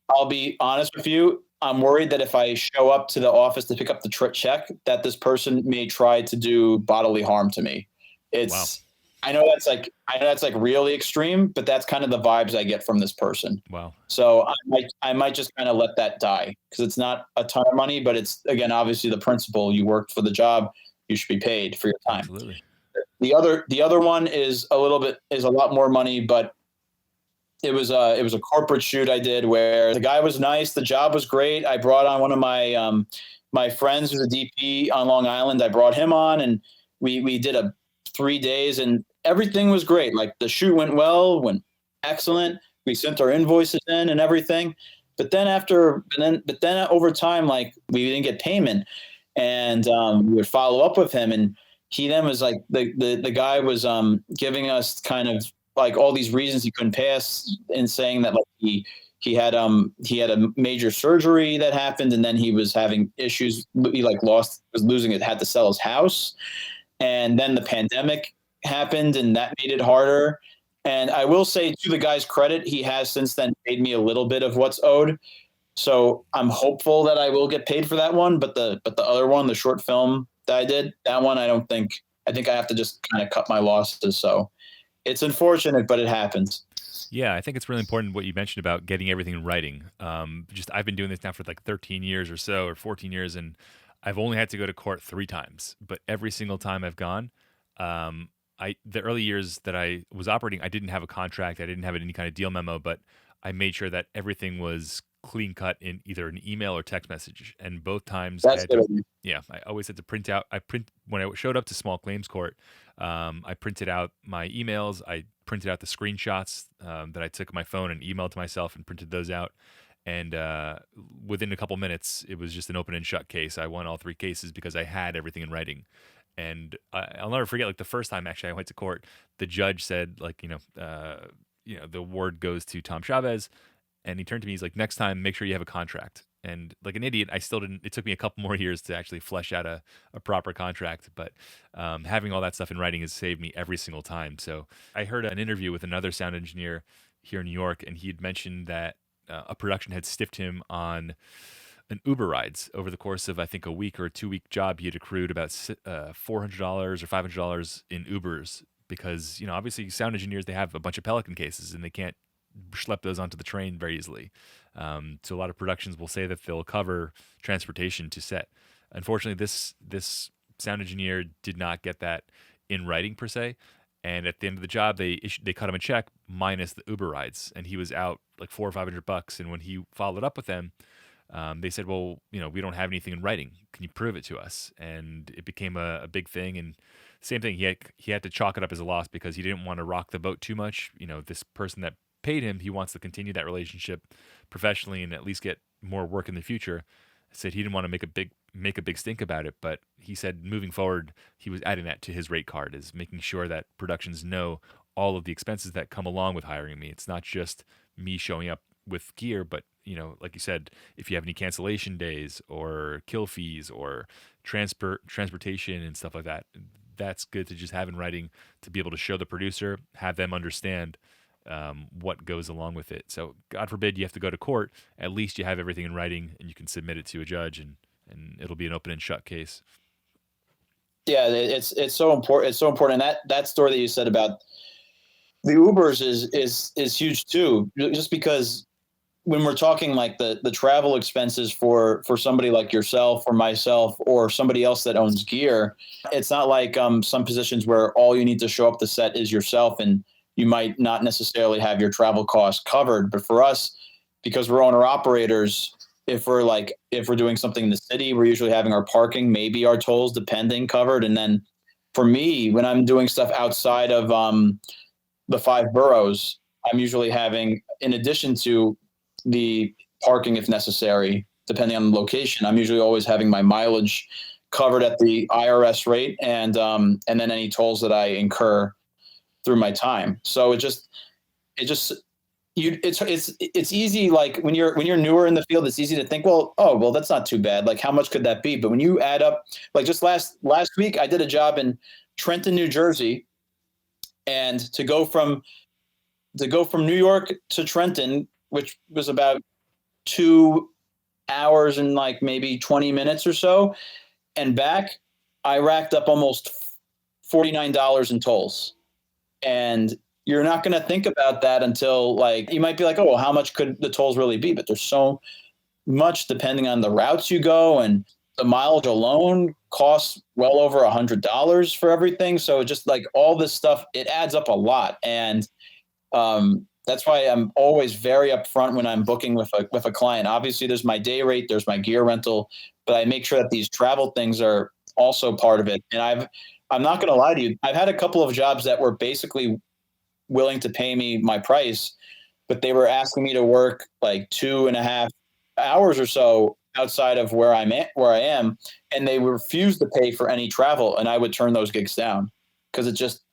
I'll be honest with you, I'm worried that if I show up to the office to pick up the check, that this person may try to do bodily harm to me. Wow. I know that's like really extreme, but that's kind of the vibes I get from this person. Wow. So I might just kind of let that die, because it's not a ton of money, but it's, again, obviously the principle. You worked for the job, you should be paid for your time. Absolutely. The other one is a lot more money, but it was a corporate shoot I did where the guy was nice. The job was great. I brought on one of my friends who's a DP on Long Island. I brought him on, and we did 3 days, and everything was great. Like, the shoot went excellent. We sent our invoices in and everything. But then over time, like, we didn't get payment, and we would follow up with him, and he then was like, the guy was giving us kind of like all these reasons he couldn't pay us, and saying that, like, he had a major surgery that happened, and then he was having issues. He was losing it, had to sell his house, and then the pandemic happened, and that made it harder. And I will say, to the guy's credit, he has since then paid me a little bit of what's owed. So I'm hopeful that I will get paid for that one. But the other one, the short film that I did, that one, I think I have to just kind of cut my losses. So it's unfortunate, but it happens. Yeah, I think it's really important what you mentioned about getting everything in writing. I've been doing this now for like 13 years or so, or 14 years, and I've only had to go to court 3 times. But every single time I've gone, the early years that I was operating, I didn't have a contract, I didn't have any kind of deal memo, but I made sure that everything was clean cut in either an email or text message. And both times, I always had to print out. When I showed up to small claims court. I printed out my emails. I printed out the screenshots that I took on my phone and emailed to myself, and printed those out. And within a couple minutes, it was just an open and shut case. I won all 3 cases because I had everything in writing. And I'll never forget, like, the first time actually I went to court, the judge said, like, the award goes to Tom Chavez, and he turned to me. He's like, "Next time, make sure you have a contract." And like an idiot, I still didn't. It took me a couple more years to actually flesh out a proper contract. But having all that stuff in writing has saved me every single time. So I heard an interview with another sound engineer here in New York, and he had mentioned that a production had stiffed him on an Uber rides over the course of, I think, a week or a 2-week job. He had accrued about $400 or $500 in Ubers, because obviously sound engineers, they have a bunch of Pelican cases, and they can't schlep those onto the train very easily. So a lot of productions will say that they'll cover transportation to set. Unfortunately, this sound engineer did not get that in writing per se. And at the end of the job, they cut him a check minus the Uber rides, and he was out like $400 or $500. And when he followed up with them, they said, "Well, we don't have anything in writing. Can you prove it to us?" And it became a big thing. And same thing, he had to chalk it up as a loss, because he didn't want to rock the boat too much. This person that paid him, he wants to continue that relationship professionally and at least get more work in the future. Said he didn't want to make a big stink about it, but he said moving forward, he was adding that to his rate card, is making sure that productions know all of the expenses that come along with hiring me. It's not just me showing up with gear, but like you said, if you have any cancellation days or kill fees or transportation and stuff like that, that's good to just have in writing to be able to show the producer, have them understand what goes along with it. So God forbid you have to go to court, at least you have everything in writing and you can submit it to a judge, and it'll be an open and shut case. Yeah, it's so important. It's so important. And that story that you said about the Ubers is huge too, just because when we're talking like the travel expenses for somebody like yourself or myself or somebody else that owns gear, it's not like some positions where all you need to show up the set is yourself, and you might not necessarily have your travel costs covered. But for us, because we're owner operators, if we're doing something in the city, we're usually having our parking, maybe our tolls, depending, covered. And then for me, when I'm doing stuff outside of the 5 boroughs, I'm usually having, in addition to the parking if necessary, depending on the location, I'm usually always having my mileage covered at the IRS rate, and then any tolls that I incur through my time. So it's easy. Like when you're newer in the field, it's easy to think, well, that's not too bad. Like how much could that be? But when you add up, like just last week, I did a job in Trenton, New Jersey, and to go from New York to Trenton, which was about 2 hours and like maybe 20 minutes or so, and back, I racked up almost $49 in tolls. And you're not going to think about that until, like, you might be like, oh, well, how much could the tolls really be? But there's so much depending on the routes you go, and the mileage alone costs well over $100 for everything. So just like all this stuff, it adds up a lot. And that's why I'm always very upfront when I'm booking with a client. Obviously, there's my day rate, there's my gear rental, but I make sure that these travel things are also part of it. And I'm not going to lie to you, I've had a couple of jobs that were basically willing to pay me my price, but they were asking me to work like 2.5 hours or so outside of where I am, and they refused to pay for any travel, and I would turn those gigs down because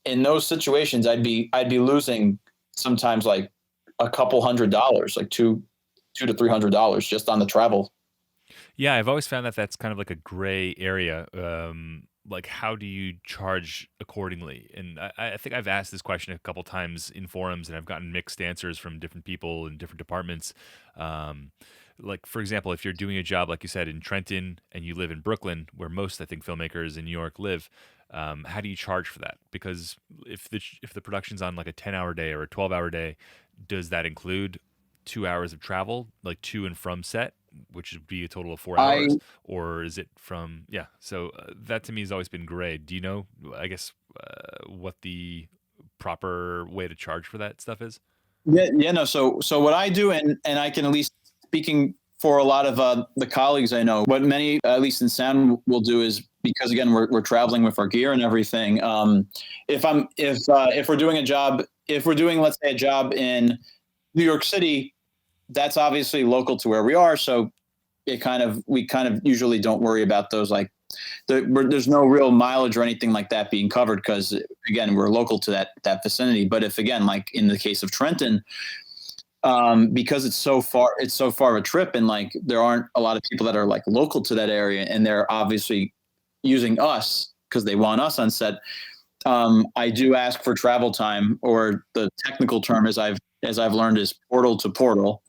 in those situations I'd be losing sometimes like a couple $100, like $200 to $300 just on the travel. Yeah, I've always found that that's kind of like a gray area. Like, how do you charge accordingly? And I think I've asked this question a couple times in forums, and I've gotten mixed answers from different people in different departments. Like, for example, if you're doing a job, like you said, in Trenton and you live in Brooklyn, where most, I think, filmmakers in New York live, how do you charge for that? Because if the production's on like a 10-hour day or a 12-hour day, does that include 2 hours of travel, like to and from set, which would be a total of 4 hours, or is it from? Yeah. So that to me has always been gray. Do you know, I guess, what the proper way to charge for that stuff is? Yeah, no. So what I do, and I can, at least speaking for a lot of the colleagues I know, what many, at least in sound, will do is, because again, we're traveling with our gear and everything. If we're doing a job, let's say a job in New York City, that's obviously local to where we are. So we kind of usually don't worry about those, like there's no real mileage or anything like that being covered, because again, we're local to that vicinity. But if, again, like in the case of Trenton, because it's so far of a trip, and like there aren't a lot of people that are like local to that area, and they're obviously using us because they want us on set. I do ask for travel time, or the technical term, as I've learned, is portal to portal.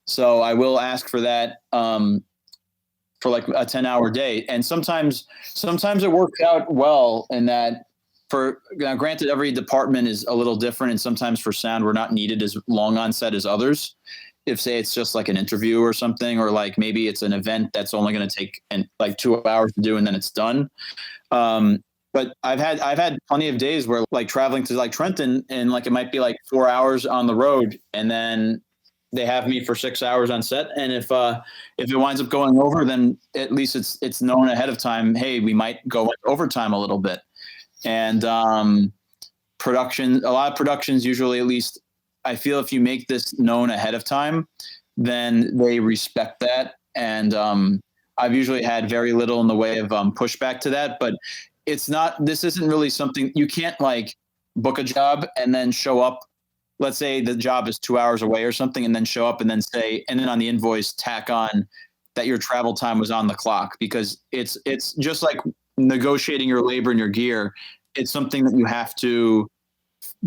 So I will ask for that for like a 10-hour day. And sometimes it works out well in that, now, granted, every department is a little different, and sometimes for sound, we're not needed as long on set as others. If, say, it's just like an interview or something, or like maybe it's an event that's only going to take like 2 hours to do and then it's done. But I've had plenty of days where, like, traveling to like Trenton, and like it might be like 4 hours on the road, and then they have me for 6 hours on set. And if it winds up going over, then at least it's known ahead of time, hey, we might go overtime a little bit. And a lot of productions usually, at least I feel, if you make this known ahead of time, then they respect that. And I've usually had very little in the way of pushback to that. But this isn't really something, you can't like book a job and then show up. Let's say the job is 2 hours away or something, and then show up and then on the invoice tack on that your travel time was on the clock, because it's just like negotiating your labor and your gear, it's something that you have to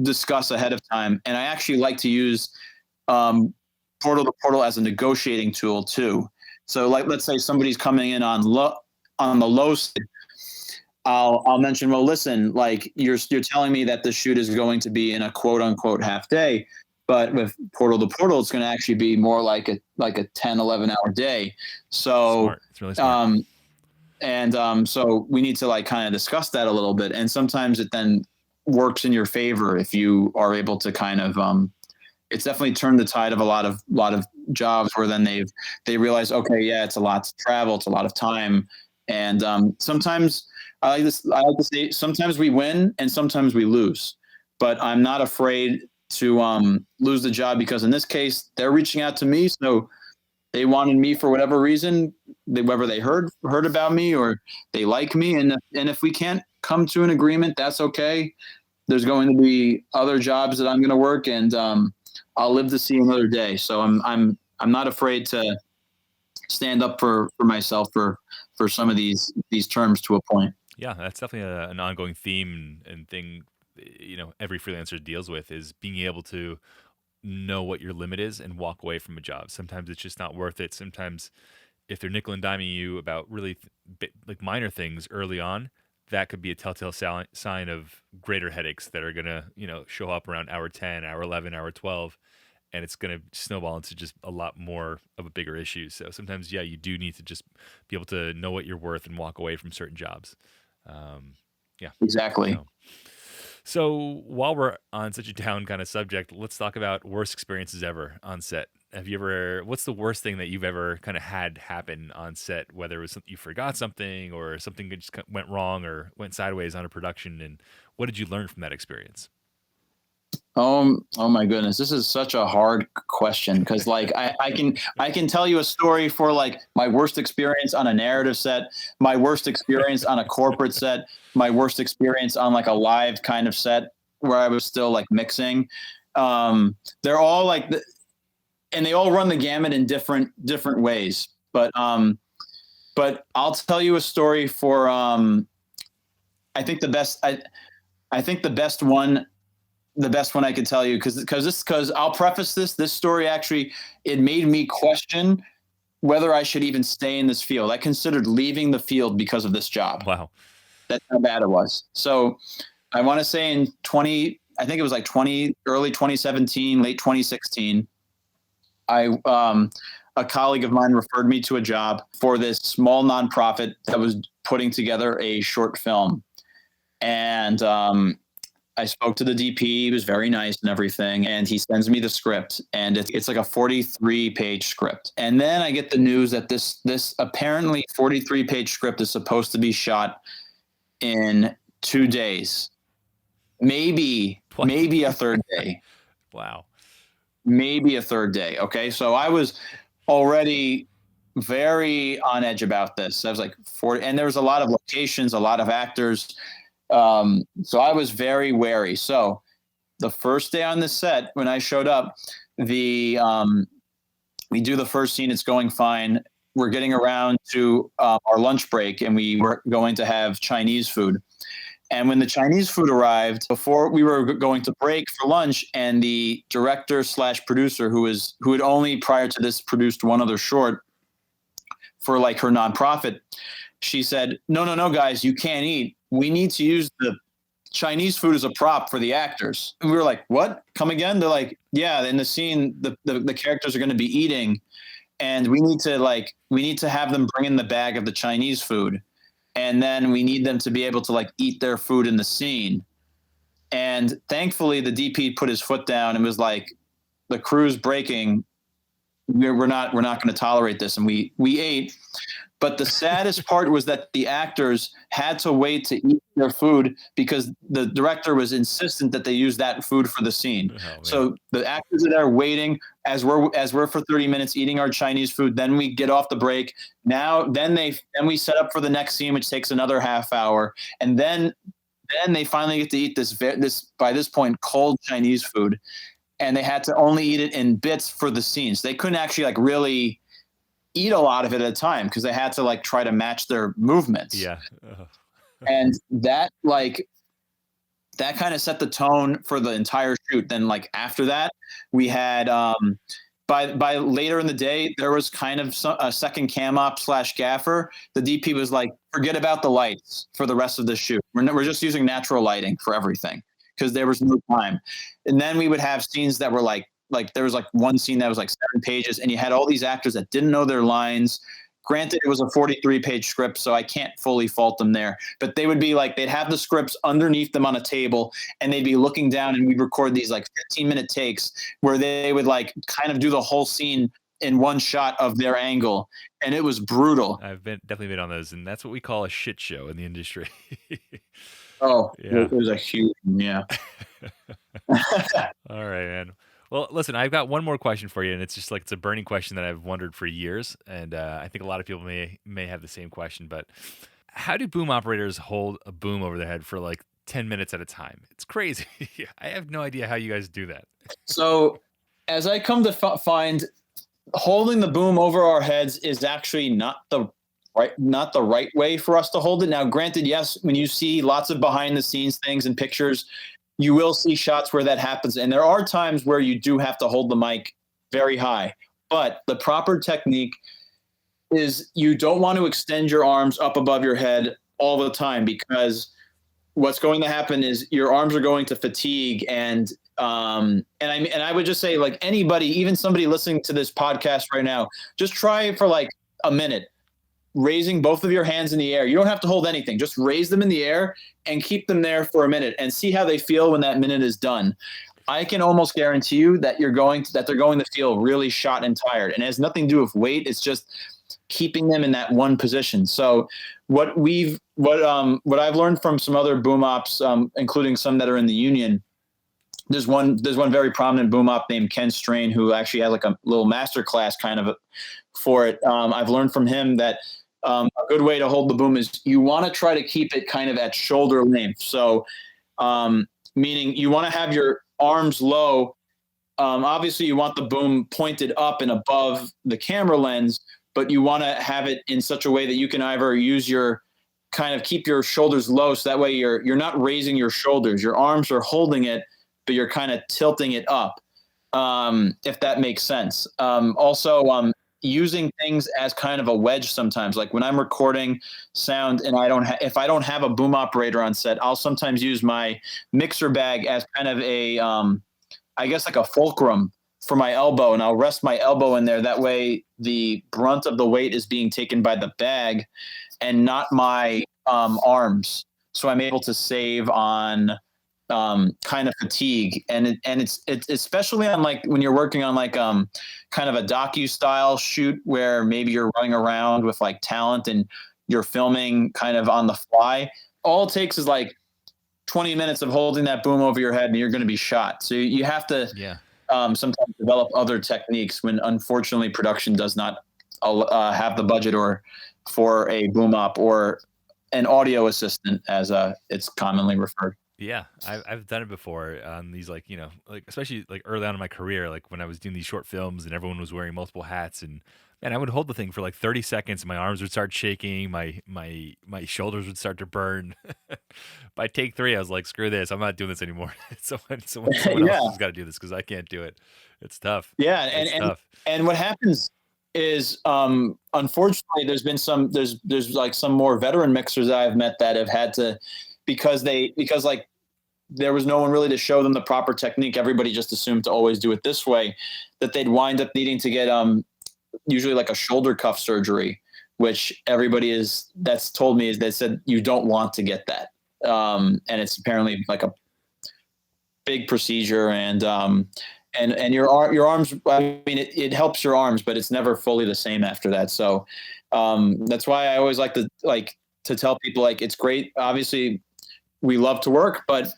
discuss ahead of time. And I actually like to use portal to portal as a negotiating tool too. So like, let's say somebody's coming in on the low side. I'll mention, well, listen, like you're telling me that the shoot is going to be in a quote unquote half day, but with portal to portal, it's going to actually be more like a 10, 11 hour day. So, Smart. It's really smart. So we need to like kind of discuss that a little bit. And sometimes it then works in your favor if you are able to kind of, it's definitely turned the tide of a lot of jobs where then they realize, okay, yeah, it's a lot to travel. It's a lot of time. And sometimes I like to say sometimes we win and sometimes we lose, but I'm not afraid to lose the job, because in this case, they're reaching out to me. So they wanted me for whatever reason, whether they heard about me or they like me. And if we can't come to an agreement, that's okay. There's going to be other jobs that I'm going to work, and I'll live to see another day. So I'm not afraid to stand up for myself for some of these terms to a point. Yeah, that's definitely an ongoing theme and thing, every freelancer deals with, is being able to know what your limit is and walk away from a job. Sometimes it's just not worth it. Sometimes if they're nickel and diming you about really like minor things early on, that could be a telltale sign of greater headaches that are going to, show up around hour 10, hour 11, hour 12, and it's going to snowball into just a lot more of a bigger issue. So sometimes, yeah, you do need to just be able to know what you're worth and walk away from certain jobs. Yeah, exactly. So while we're on such a down kind of subject, let's talk about worst experiences ever on set. What's the worst thing that you've ever kind of had happen on set, whether it was you forgot something or something that just went wrong or went sideways on a production, and what did you learn from that experience? Oh my goodness. This is such a hard question, because like I can tell you a story for like my worst experience on a narrative set, my worst experience on a corporate set, my worst experience on like a live kind of set where I was still like mixing. They're all like, and they all run the gamut in different ways. But I'll tell you a story for I think the best one I could tell you, because I'll preface this story, actually, it made me question whether I should even stay in this field. I considered leaving the field because of this job. Wow. That's how bad it was. So I want to say I think it was like early 2017, late 2016, a colleague of mine referred me to a job for this small nonprofit that was putting together a short film. And I spoke to the DP. He was very nice and everything. And he sends me the script, and it's like a 43-page script. And then I get the news that this apparently 43-page script is supposed to be shot in 2 days, maybe a third day. Wow. Maybe a third day. Okay. So I was already very on edge about this. I was like 40, and there was a lot of locations, a lot of actors. So I was very wary. So the first day on the set, when I showed up, we do the first scene. It's going fine. We're getting around to our lunch break, and we were going to have Chinese food. And when the Chinese food arrived, before we were going to break for lunch, and the director/producer, who had only prior to this produced one other short for like her nonprofit, she said, no, guys, you can't eat. We need to use the Chinese food as a prop for the actors. And we were like, what? Come again? They're like, yeah, in the scene, the characters are going to be eating, and we need to have them bring in the bag of the Chinese food. And then we need them to be able to like eat their food in the scene. And thankfully the DP put his foot down and was like, the crew's breaking. We're not going to tolerate this. And we ate. But the saddest part was that the actors had to wait to eat their food because the director was insistent that they use that food for the scene. Oh, so the actors are there waiting as we're for 30 minutes eating our Chinese food. Then we get off the break. Then we set up for the next scene, which takes another half hour. And then they finally get to eat this by this point cold Chinese food. And they had to only eat it in bits for the scenes. They couldn't actually like really eat a lot of it at a time because they had to like try to match their movements. Yeah. And that kind of set the tone for the entire shoot. Then like after that, we had by later in the day, there was kind of a second cam op / gaffer. The DP was like, forget about the lights for the rest of the shoot. We're just using natural lighting for everything because there was no time. And then we would have scenes that were like there was like one scene that was like 7 pages, and you had all these actors that didn't know their lines. Granted, it was a 43-page script, so I can't fully fault them there. But they would be like, they'd have the scripts underneath them on a table, and they'd be looking down, and we'd record these like 15-minute takes where they would like kind of do the whole scene in one shot of their angle, and it was brutal. I've definitely been on those, and that's what we call a shit show in the industry. Oh, yeah. It was a huge, yeah. All right, man. Well, listen, I've got one more question for you, and it's just like it's a burning question that I've wondered for years, and I think a lot of people may have the same question. But how do boom operators hold a boom over their head for like 10 minutes at a time? It's crazy. I have no idea how you guys do that. So, as I come to find, holding the boom over our heads is actually not the right way for us to hold it. Now, granted, yes, when you see lots of behind the scenes things and pictures, you will see shots where that happens. And there are times where you do have to hold the mic very high. But the proper technique is you don't want to extend your arms up above your head all the time, because what's going to happen is your arms are going to fatigue. And I would just say, like, anybody, even somebody listening to this podcast right now, just try it for like a minute. Raising both of your hands in the air. You don't have to hold anything. Just raise them in the air and keep them there for a minute and see how they feel when that minute is done. I can almost guarantee you that they're going to feel really shot and tired. And it has nothing to do with weight. It's just keeping them in that one position. So what I've learned from some other boom ops, including some that are in the union, there's one very prominent boom op named Ken Strain, who actually has like a little master class kind of for it. I've learned from him that a good way to hold the boom is you want to try to keep it kind of at shoulder length. So, meaning you want to have your arms low. Obviously, you want the boom pointed up and above the camera lens, but you want to have it in such a way that you can either use your kind of keep your shoulders low, so that way you're not raising your shoulders. Your arms are holding it, but you're kind of tilting it up, if that makes sense. Also, using things as kind of a wedge sometimes. Like when I'm recording sound and if I don't have a boom operator on set, I'll sometimes use my mixer bag as kind of a, I guess like a fulcrum for my elbow, and I'll rest my elbow in there. That way the brunt of the weight is being taken by the bag and not my arms. So I'm able to save on kind of fatigue, and it's especially on like when you're working on like kind of a docu style shoot where maybe you're running around with like talent and you're filming kind of on the fly. All it takes is like 20 minutes of holding that boom over your head and you're going to be shot. So you have to sometimes develop other techniques when unfortunately production does not have the budget or for a boom op or an audio assistant, as it's commonly referred. Yeah, I've done it before on these, like, like especially like early on in my career, like when I was doing these short films and everyone was wearing multiple hats, and I would hold the thing for like 30 seconds. My arms would start shaking. My shoulders would start to burn. By take 3, I was like, screw this. I'm not doing this anymore. someone else has got to do this because I can't do it. It's tough. Yeah, and what happens is, unfortunately, there's like some more veteran mixers that I've met that have had to, because like there was no one really to show them the proper technique. Everybody just assumed to always do it this way, that they'd wind up needing to get usually like a shoulder cuff surgery, which everybody that's told me is they said you don't want to get that. And it's apparently like a big procedure, and your arms, I mean, it helps your arms, but it's never fully the same after that. So that's why I always like to tell people, like, it's great. Obviously we love to work, but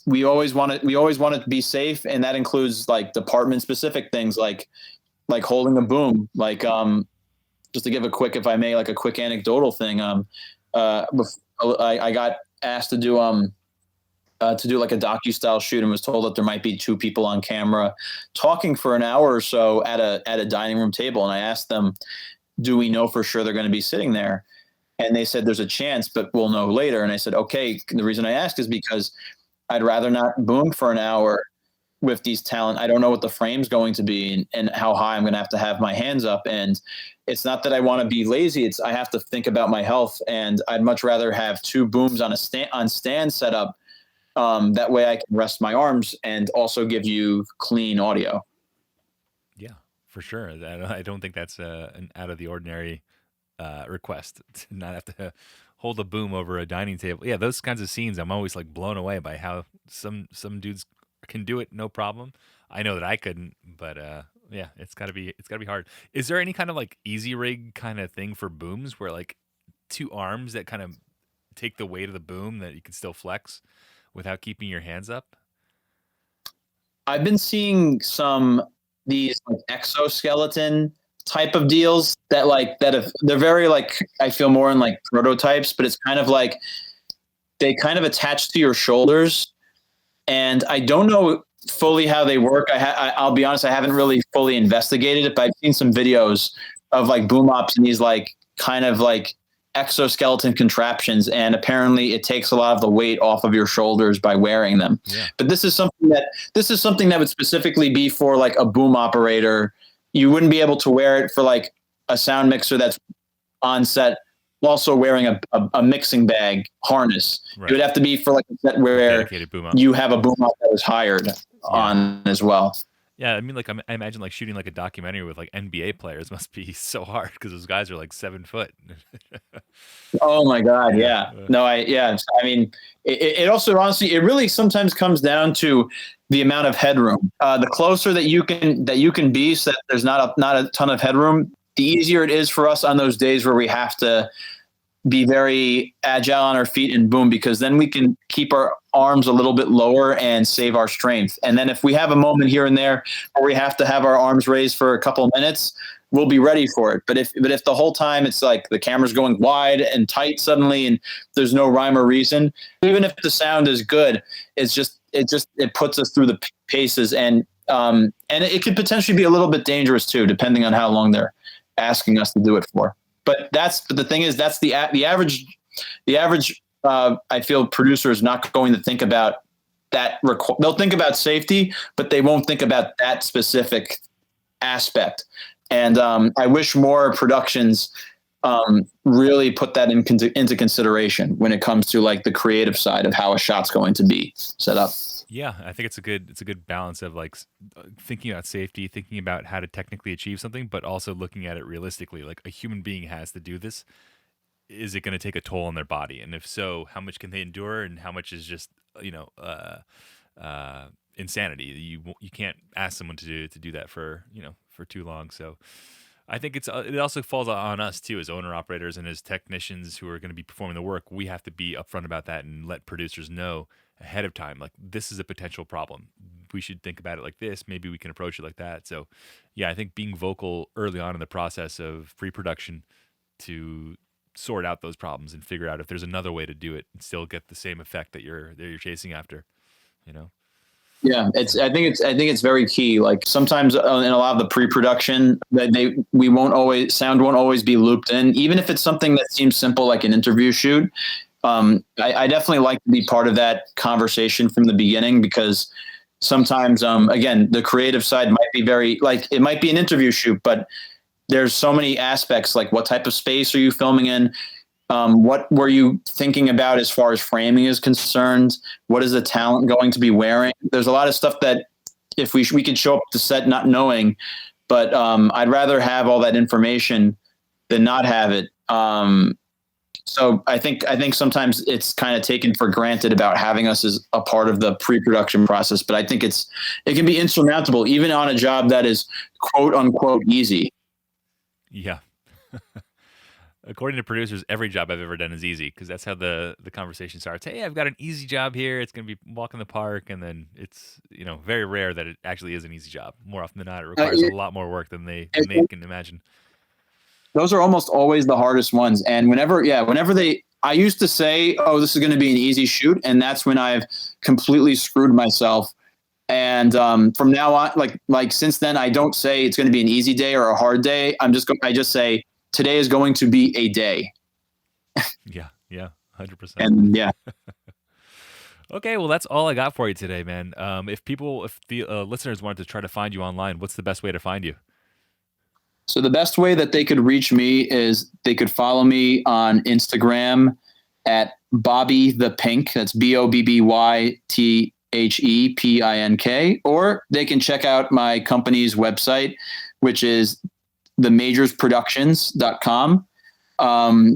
we always want it to be safe. And that includes like department specific things, like holding a boom, like, just to give a quick anecdotal thing. I got asked to do like a docu-style shoot and was told that there might be 2 people on camera talking for an hour or so at a dining room table. And I asked them, do we know for sure they're going to be sitting there? And they said, there's a chance, but we'll know later. And I said, okay. The reason I asked is because I'd rather not boom for an hour with these talent. I don't know what the frame's going to be and how high I'm going to have my hands up. And it's not that I want to be lazy. It's, I have to think about my health, and I'd much rather have 2 booms on a stand setup. That way I can rest my arms and also give you clean audio. Yeah, for sure. I don't think that's an out of the ordinary request to not have to hold a boom over a dining table. Yeah, those kinds of scenes, I'm always like blown away by how some dudes can do it no problem. I know that I couldn't, but yeah, it's gotta be hard. Is there any kind of like easy rig kind of thing for booms where like 2 arms that kind of take the weight of the boom that you can still flex without keeping your hands up? I've been seeing these like exoskeleton type of deals that they're very like, I feel more in like prototypes, but it's kind of like they kind of attach to your shoulders, and I don't know fully how they work. I'll be honest, I haven't really fully investigated it, but I've seen some videos of like boom ops and these like kind of like exoskeleton contraptions, and apparently it takes a lot of the weight off of your shoulders by wearing them. Yeah. But this is something that would specifically be for like a boom operator. You wouldn't be able to wear it for like a sound mixer that's on set also wearing a mixing bag harness. Right. It would have to be for like a set where you have a boom op that was hired on as well. Yeah, I mean, like I imagine like shooting like a documentary with like NBA players must be so hard because those guys are like 7 foot. Oh my God, yeah. No, I mean, it also honestly, it really sometimes comes down to the amount of headroom. The closer that you can be, so that there's not a ton of headroom, the easier it is for us on those days where we have to be very agile on our feet and boom, because then we can keep our arms a little bit lower and save our strength. And then if we have a moment here and there where we have to have our arms raised for a couple of minutes, we'll be ready for it. But if the whole time it's like the camera's going wide and tight suddenly and there's no rhyme or reason, even if the sound is good, it puts us through the paces, and it could potentially be a little bit dangerous too, depending on how long they're asking us to do it for. But the thing is, that's the average. I feel producer is not going to think about that. They'll think about safety, but they won't think about that specific aspect. And I wish more productions really put that into consideration when it comes to like the creative side of how a shot's going to be set up. Yeah, I think it's a good balance of like thinking about safety, thinking about how to technically achieve something, but also looking at it realistically. Like a human being has to do this. Is it going to take a toll on their body? And if so, how much can they endure, and how much is just insanity? You can't ask someone to do that for too long. So I think it also falls on us too, as owner operators and as technicians who are going to be performing the work. We have to be upfront about that and let producers know ahead of time, like, this is a potential problem. We should think about it like this. Maybe we can approach it like that. So yeah, I think being vocal early on in the process of pre-production to sort out those problems and figure out if there's another way to do it and still get the same effect that you're chasing after, Yeah, I think it's very key. Like sometimes in a lot of the pre-production, sound won't always be looped in, even if it's something that seems simple, like an interview shoot. I definitely like to be part of that conversation from the beginning, because sometimes, again, the creative side might be it might be an interview shoot, but there's so many aspects, like what type of space are you filming in? What were you thinking about as far as framing is concerned? What is the talent going to be wearing? There's a lot of stuff that if we could show up to set not knowing, but I'd rather have all that information than not have it. So I think sometimes it's kind of taken for granted about having us as a part of the pre-production process, but I think it can be insurmountable even on a job that is quote unquote easy. Yeah. According to producers, every job I've ever done is easy, because that's how the conversation starts. Hey, I've got an easy job here. It's going to be walk in the park. And then it's, very rare that it actually is an easy job. More often than not, it requires a lot more work than they can imagine. Those are almost always the hardest ones. And I used to say, oh, this is going to be an easy shoot. And that's when I've completely screwed myself. And from now on, like since then, I don't say it's going to be an easy day or a hard day. I just say today is going to be a day. Yeah, 100%. And yeah. Okay, well, that's all I got for you today, man. If the listeners wanted to try to find you online, what's the best way to find you? So the best way that they could reach me is they could follow me on Instagram at Bobby the Pink. That's BOBBYTHEPINK. Or they can check out my company's website, which is themajorsproductions.com.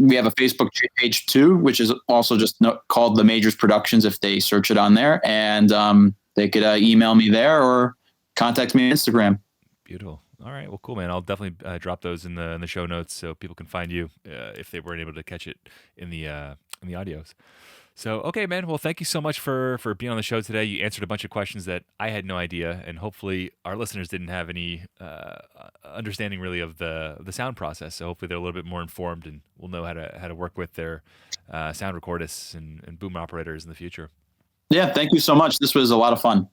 We have a Facebook page too, which is also just called The Majors Productions if they search it on there. And they could email me there or contact me on Instagram. Beautiful. All right. Well, cool, man. I'll definitely drop those in the show notes so people can find you if they weren't able to catch it in the audios. So, okay, man. Well, thank you so much for being on the show today. You answered a bunch of questions that I had no idea, and hopefully our listeners didn't have any understanding really of the sound process. So hopefully they're a little bit more informed and will know how to work with their sound recordists and boom operators in the future. Yeah, thank you so much. This was a lot of fun.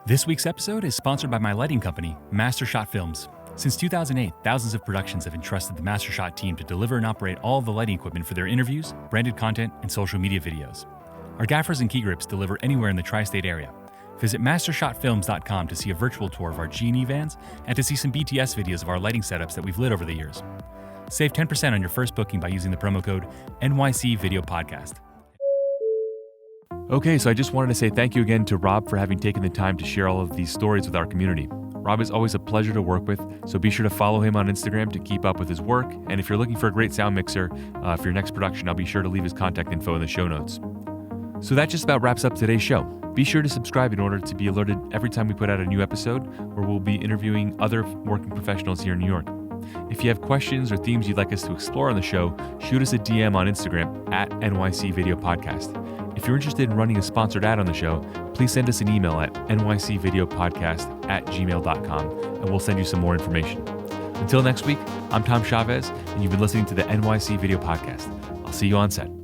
This week's episode is sponsored by my lighting company, Master Shot Films. Since 2008, thousands of productions have entrusted the Master Shot team to deliver and operate all of the lighting equipment for their interviews, branded content, and social media videos. Our gaffers and key grips deliver anywhere in the tri-state area. Visit mastershotfilms.com to see a virtual tour of our G&E vans and to see some BTS videos of our lighting setups that we've lit over the years. Save 10% on your first booking by using the promo code NYC Video Podcast. Okay, so I just wanted to say thank you again to Rob for having taken the time to share all of these stories with our community. Rob is always a pleasure to work with, so be sure to follow him on Instagram to keep up with his work. And if you're looking for a great sound mixer for your next production, I'll be sure to leave his contact info in the show notes. So that just about wraps up today's show. Be sure to subscribe in order to be alerted every time we put out a new episode, where we'll be interviewing other working professionals here in New York. If you have questions or themes you'd like us to explore on the show, shoot us a DM on Instagram at NYC Video Podcast. If you're interested in running a sponsored ad on the show, please send us an email at nycvideopodcast@gmail.com and we'll send you some more information. Until next week, I'm Tom Chavez, and you've been listening to the NYC Video Podcast. I'll see you on set.